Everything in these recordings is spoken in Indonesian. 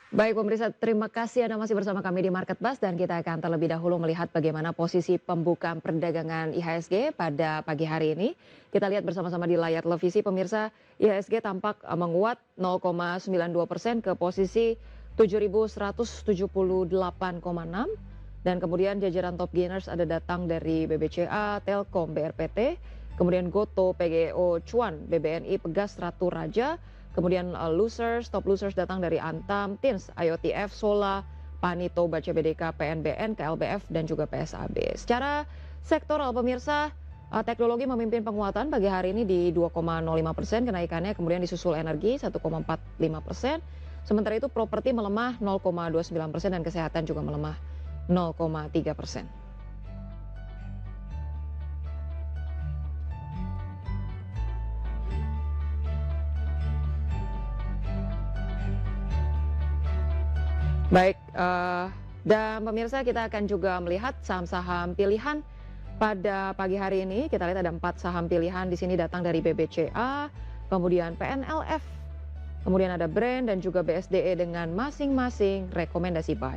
Baik pemirsa, terima kasih Anda masih bersama kami di Market Buzz dan kita akan terlebih dahulu melihat bagaimana posisi pembukaan perdagangan IHSG pada pagi hari ini. Kita lihat bersama-sama di layar televisi pemirsa, IHSG tampak menguat 0,92% ke posisi 7.178,6 dan kemudian jajaran top gainers ada datang dari BBCA, Telkom, BRPT, kemudian Goto, PGO, Cuan, BBNI, Pegas, Ratu Raja. Kemudian top losers datang dari Antam, Tins, IOTF, Sola, Panito, Baca BDK, PNBN, KLBF, dan juga PSAB. Secara sektoral pemirsa, teknologi memimpin penguatan pagi hari ini di 2,05%, kenaikannya kemudian disusul energi 1,45%. Sementara itu properti melemah 0,29% dan kesehatan juga melemah 0,3%. Baik, dan pemirsa kita akan juga melihat saham-saham pilihan pada pagi hari ini. Kita lihat ada 4 saham pilihan di sini datang dari BBCA, kemudian PNLF, kemudian ada Brand dan juga BSDE dengan masing-masing rekomendasi buy.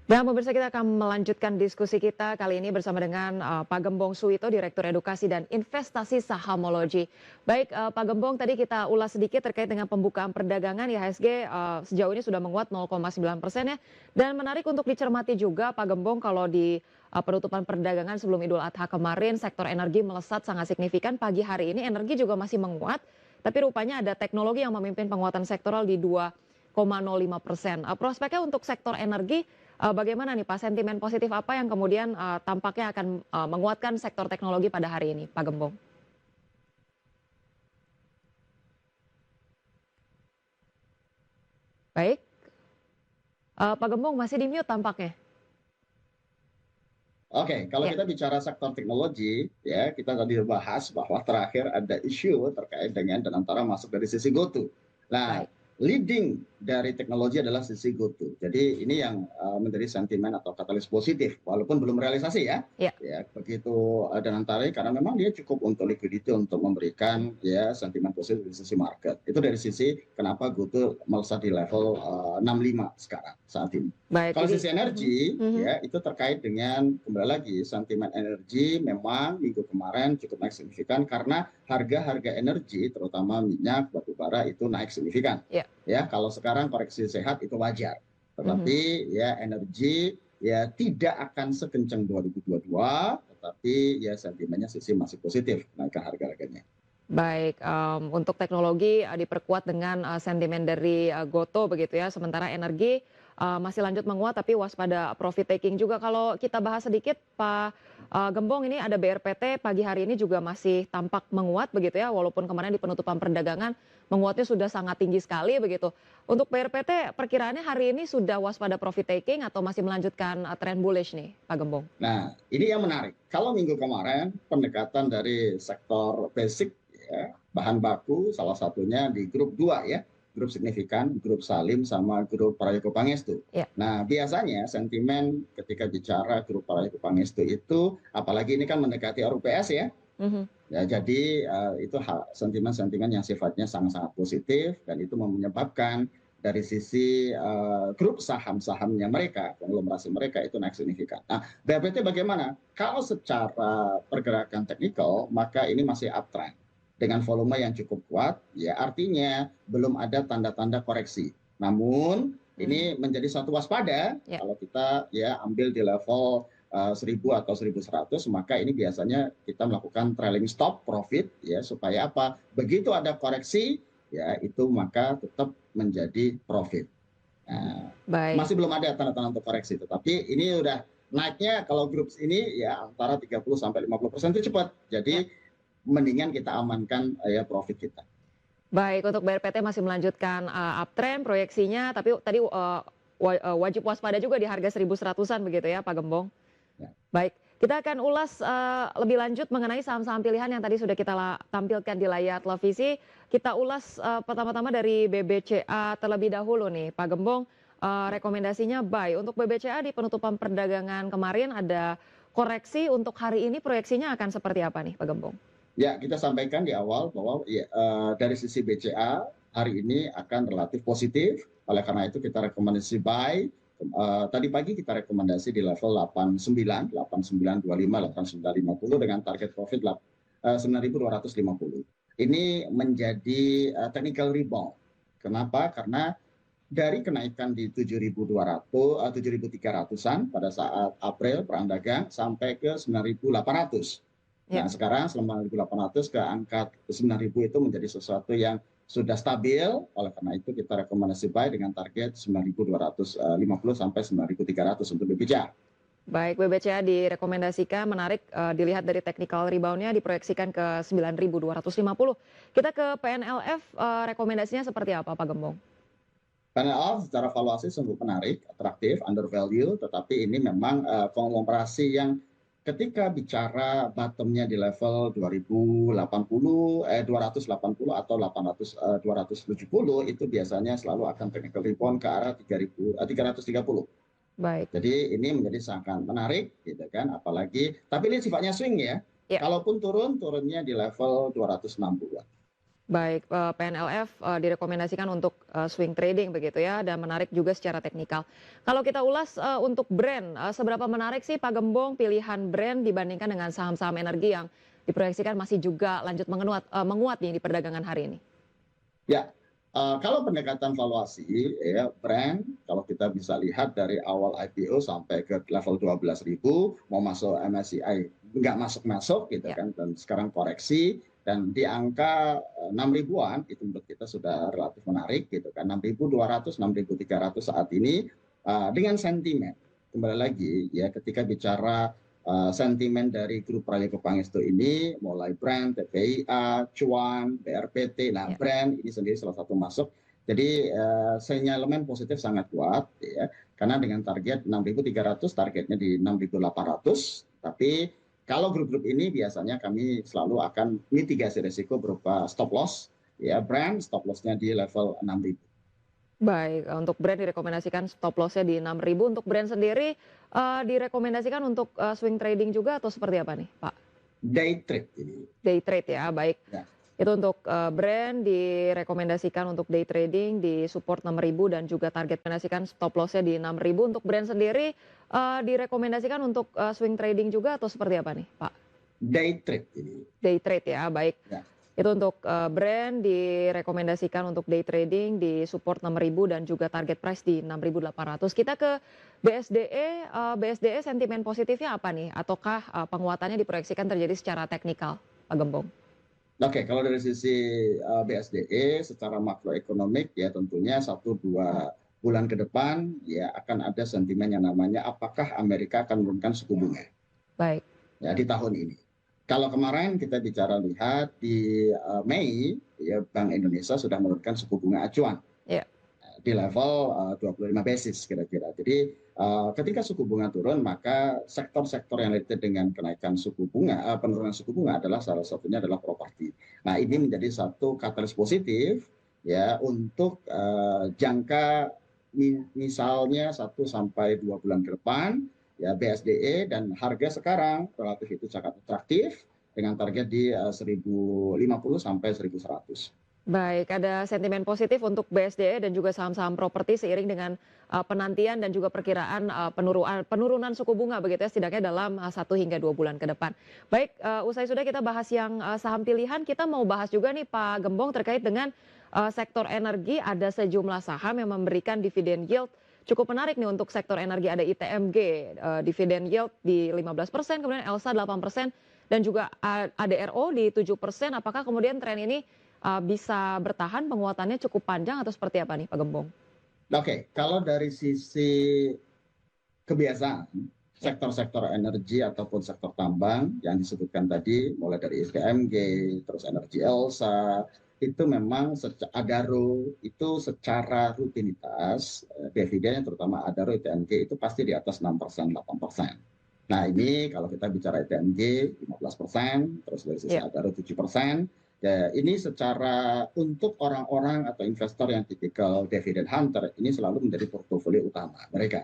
Dan pemirsa kita akan melanjutkan diskusi kita kali ini bersama dengan Pak Gembong Suwito, Direktur Edukasi dan Investasi Sahamologi. Baik Pak Gembong, tadi kita ulas sedikit terkait dengan pembukaan perdagangan IHSG sejauh ini sudah menguat 0,9% ya. Dan menarik untuk dicermati juga Pak Gembong kalau di penutupan perdagangan sebelum Idul Adha kemarin sektor energi melesat sangat signifikan. Pagi hari ini energi juga masih menguat, tapi rupanya ada teknologi yang memimpin penguatan sektoral di 2,05%. Prospeknya untuk sektor energi bagaimana nih Pak, sentimen positif apa yang kemudian tampaknya akan menguatkan sektor teknologi pada hari ini, Pak Gembong? Baik, Pak Gembong masih di mute tampaknya. Oke, kalau Ya, kita bicara sektor teknologi, ya kita tadi bahas bahwa terakhir ada isu terkait dengan dan antara masuk dari sisi GoTo. Nah, baik. leading dari teknologi adalah sisi GoTo. Jadi ini yang menjadi sentimen atau katalis positif, walaupun belum realisasi ya. Ya, Ya begitu dan antara karena memang dia cukup untuk liquidity untuk memberikan ya sentimen positif di sisi market. Itu dari sisi kenapa GoTo melesat di level 65 sekarang saat ini. baik. Kalau Jadi, sisi energi, mhm. ya itu terkait dengan kembali lagi sentimen energi memang minggu kemarin cukup naik signifikan karena harga-harga energi terutama minyak, batu bara itu naik signifikan. Ya, Ya kalau sekarang koreksi sehat itu wajar, mhm. tetapi ya energi ya tidak akan sekencang 2022, tetapi ya sentimennya sisi masih positif naikkan harga-harganya. Baik, untuk teknologi diperkuat dengan sentimen dari Goto begitu ya, sementara energi masih lanjut menguat tapi waspada profit taking juga. Kalau kita bahas sedikit Pak Gembong, ini ada BRPT pagi hari ini juga masih tampak menguat begitu ya, walaupun kemarin di penutupan perdagangan menguatnya sudah sangat tinggi sekali begitu. Untuk BRPT perkiraannya hari ini sudah waspada profit taking atau masih melanjutkan tren bullish nih Pak Gembong? Nah, ini yang menarik. Kalau minggu kemarin pendekatan dari sektor basic ya, bahan baku salah satunya di grup 2 ya, grup signifikan, grup Salim sama grup Prayogo Pangestu. Ya, Nah, biasanya sentimen ketika bicara grup Prayogo Pangestu itu apalagi ini kan mendekati RUPS ya. mhm. Ya, jadi itu sentimen-sentimen yang sifatnya sangat-sangat positif dan itu menyebabkan dari sisi grup saham-sahamnya mereka, konglomerasi mereka itu naik signifikan. Nah, BPT bagaimana? Kalau secara pergerakan teknikal, maka ini masih uptrend dengan volume yang cukup kuat, ya artinya belum ada tanda-tanda koreksi. Namun Hmm, ini menjadi suatu waspada ya. kalau kita ya ambil di level 1000 atau 1100, maka ini biasanya kita melakukan trailing stop profit ya supaya apa? Begitu ada koreksi ya itu maka tetap menjadi profit. Nah, Baik. masih belum ada tanda-tanda untuk koreksi, tetapi ini udah naiknya kalau grup ini ya antara 30 sampai 50% itu cepat. Ya. Jadi mendingan kita amankan ya profit kita. Baik, untuk BRPT masih melanjutkan uptrend proyeksinya, tapi tadi wajib waspada juga di harga 1.100-an begitu ya Pak Gembong? Ya. Baik, kita akan ulas lebih lanjut mengenai saham-saham pilihan yang tadi sudah kita tampilkan di layar televisi. Kita ulas pertama-tama dari BBCA terlebih dahulu nih Pak Gembong, rekomendasinya buy. Untuk BBCA di penutupan perdagangan kemarin ada koreksi untuk hari ini proyeksinya akan seperti apa nih Pak Gembong? Ya, kita sampaikan di awal bahwa ya, dari sisi BCA hari ini akan relatif positif. Oleh karena itu kita rekomendasi buy. Tadi pagi kita rekomendasi di level 89, 8925, 8950 dengan target profit 9.250. Ini menjadi technical rebound. Kenapa? Karena dari kenaikan di 7.200, 7.300-an pada saat April perang dagang sampai ke 9.800. Nah, Ya. sekarang selama 1.800 ke angka 9.000 itu menjadi sesuatu yang sudah stabil. Oleh karena itu kita rekomendasi buy dengan target 9.250 sampai 9.300 untuk BBCA. Baik, BBCA direkomendasikan menarik dilihat dari technical rebound-nya diproyeksikan ke 9.250. Kita ke PNLF, rekomendasinya seperti apa Pak Gembong? PNL secara valuasi sungguh menarik, atraktif, under value, tetapi ini memang konglomerasi yang ketika bicara bottomnya di level 2080, 280 atau 800, 270 itu biasanya selalu akan technical rebound ke arah 330. Baik, Jadi ini menjadi sangat menarik, gitu kan? Apalagi, tapi ini sifatnya swing ya. ya. Kalaupun turunnya di level 260. Baik, PNLF direkomendasikan untuk swing trading begitu ya, dan menarik juga secara teknikal. Kalau kita ulas untuk brand, seberapa menarik sih Pak Gembong pilihan brand dibandingkan dengan saham-saham energi yang diproyeksikan masih juga lanjut menguat nih di perdagangan hari ini? Ya, kalau pendekatan valuasi ya brand, kalau kita bisa lihat dari awal IPO sampai ke level 12.000, mau masuk MSCI nggak masuk-masuk gitu Ya. kan, dan sekarang koreksi dan di angka 6 ribuan itu menurut kita sudah relatif menarik gitu kan, 6.200, 6.300 saat ini dengan sentimen. Kembali lagi ya ketika bicara sentimen dari grup Prayogo Pangestu ini mulai brand, TPIA, Cuan, BRPT, nah Ya. brand ini sendiri salah satu masuk. Jadi sinyalemen positif sangat kuat ya, karena dengan target 6.300 targetnya di 6.800. Tapi kalau grup-grup ini biasanya kami selalu akan mitigasi risiko berupa stop loss ya, brand stop lossnya di level 6.000. Baik, untuk brand direkomendasikan stop loss-nya di 6.000. Untuk brand sendiri direkomendasikan untuk swing trading juga atau seperti apa nih Pak? Day trade ini Day trade ya, baik. ya. Itu untuk brand direkomendasikan untuk day trading di support 6.000 dan juga target rekomendasikan stop loss-nya di 6.000. Untuk brand sendiri direkomendasikan untuk swing trading juga atau seperti apa nih Pak? Day trade ini Day trade ya, baik. ya. Itu untuk brand direkomendasikan untuk day trading di support 6.000 dan juga target price di 6.800. Kita ke BSDE, BSDE sentimen positifnya apa nih? Ataukah penguatannya diproyeksikan terjadi secara teknikal, Pak Gembong? Oke, kalau dari sisi BSDE secara makroekonomik ya tentunya 1-2 bulan ke depan ya akan ada sentimen yang namanya apakah Amerika akan menurunkan suku bunga Baik, ya di tahun ini. Kalau kemarin kita bicara lihat di Mei ya Bank Indonesia sudah menurunkan suku bunga acuan ya, di level 25 basis kira-kira. Jadi ketika suku bunga turun maka sektor-sektor yang related dengan kenaikan suku bunga, penurunan suku bunga adalah salah satunya adalah properti. Nah ini menjadi satu katalis positif ya untuk jangka misalnya 1-2 bulan ke depan ya BSDE dan harga sekarang relatif itu sangat atraktif dengan target di 1.050 sampai 1.100. baik. Ada sentimen positif untuk BSDE dan juga saham-saham properti seiring dengan penantian dan juga perkiraan penurunan suku bunga begitu ya setidaknya dalam 1 hingga 2 bulan ke depan. Baik, usai sudah kita bahas yang saham pilihan, kita mau bahas juga nih Pak Gembong terkait dengan sektor energi. Ada sejumlah saham yang memberikan dividen yield cukup menarik nih untuk sektor energi. Ada ITMG, dividen yield di 15%, kemudian Elsa 8%, dan juga ADRO di 7%. Apakah kemudian tren ini bisa bertahan, penguatannya cukup panjang atau seperti apa nih Pak Gembong? Oke, kalau dari sisi kebiasaan Ya. sektor-sektor energi ataupun sektor tambang yang disebutkan tadi, mulai dari ITMG, terus energi Elsa, itu memang Adaro itu secara rutinitas dividennya terutama Adaro ITMG itu pasti di atas 6%, 8%. Nah ini kalau kita bicara ITMG 15%, terus dari sisi Ya. Adaro 7%. Ya, ini secara untuk orang-orang atau investor yang tipikal dividend hunter ini selalu menjadi portofolio utama mereka.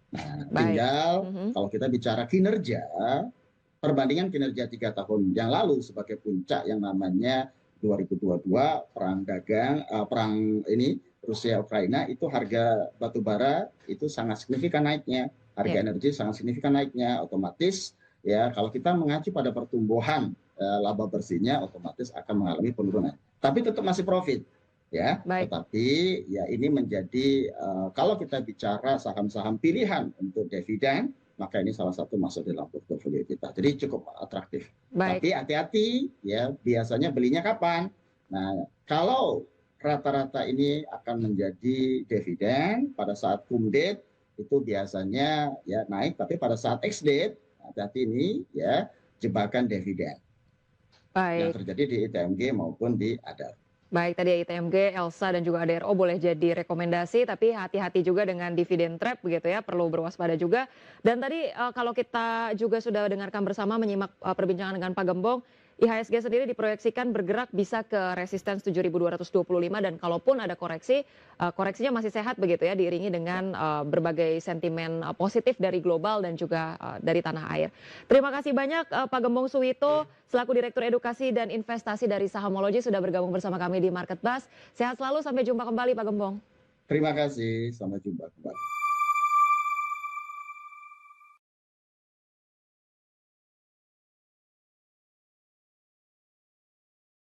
Nah, Baik. tinggal Mhm. kalau kita bicara kinerja, perbandingan kinerja 3 tahun yang lalu sebagai puncak yang namanya 2022 perang dagang, perang ini Rusia Ukraina itu harga batu bara itu sangat signifikan naiknya, harga Ya, energi sangat signifikan naiknya, otomatis ya kalau kita mengacu pada pertumbuhan laba bersihnya otomatis akan mengalami penurunan. Tapi tetap masih profit ya, baik. tetapi ya ini menjadi kalau kita bicara saham-saham pilihan untuk dividen maka ini salah satu masuk dalam portofolio kita. Jadi cukup atraktif. Baik. Tapi hati-hati ya, biasanya belinya kapan? Nah, kalau rata-rata ini akan menjadi dividen pada saat cum date itu biasanya ya naik, tapi pada saat ex date hati-hati ini ya jebakan dividen yang Baik. terjadi di ITMG maupun di ADAR. Baik, tadi ITMG, Elsa, dan juga ADRO boleh jadi rekomendasi, tapi hati-hati juga dengan dividen trap begitu ya, perlu berwaspada juga. Dan tadi kalau kita juga sudah dengarkan bersama menyimak perbincangan dengan Pak Gembong, IHSG sendiri diproyeksikan bergerak bisa ke resistance 7.225 dan kalaupun ada koreksi, koreksinya masih sehat begitu ya, diiringi dengan berbagai sentimen positif dari global dan juga dari tanah air. Terima kasih banyak Pak Gembong Suwito selaku Direktur Edukasi dan Investasi dari Sahamology sudah bergabung bersama kami di Market Buzz. Sehat selalu, sampai jumpa kembali Pak Gembong. Terima kasih, sampai jumpa kembali.